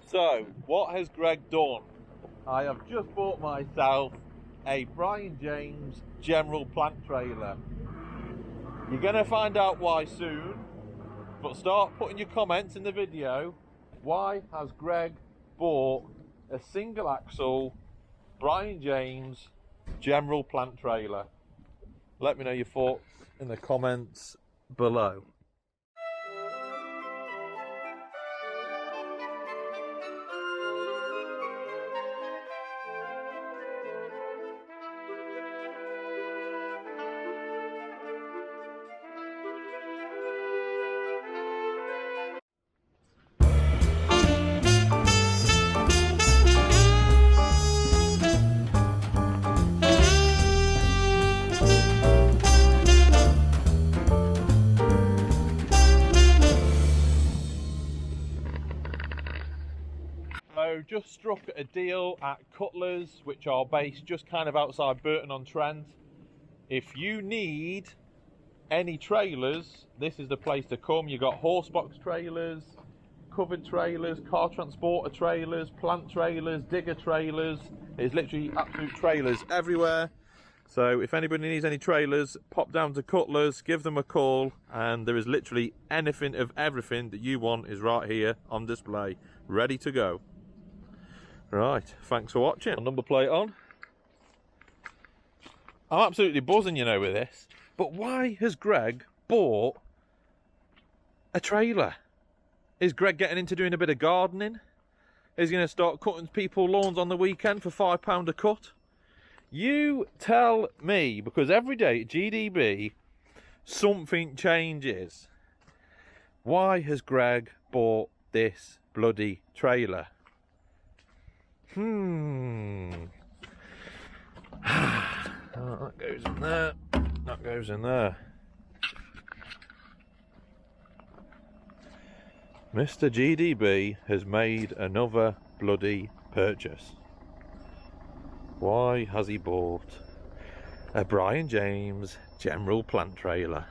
So, what has Greg done? I have just bought myself a Brian James General Plant Trailer. You're going to find out why soon, but start putting your comments in the video. Why has Greg bought a single axle Brian James General Plant Trailer? Let me know your thoughts in the comments below. Just struck a deal at Cutlers, which are based just kind of outside Burton-on-Trent. If you need any trailers, this is the place to come. You got horse box trailers, covered trailers, car transporter trailers, plant trailers, digger trailers. There's literally absolute trailers everywhere. So if anybody needs any trailers, pop down to Cutlers, give them a call, and there is literally anything of everything that you want is right here on display, ready to go. Right, thanks for watching. Number plate on. I'm absolutely buzzing, you know, with this. But why has Greg bought a trailer? Is Greg getting into doing a bit of gardening? Is he going to start cutting people's lawns on the weekend for £5 a cut? You tell me, because every day at GDB, something changes. Why has Greg bought this bloody trailer? Oh, that goes in there. That goes in there. Mr. GDB has made another bloody purchase. Why has he bought a Brian James General Plant Trailer?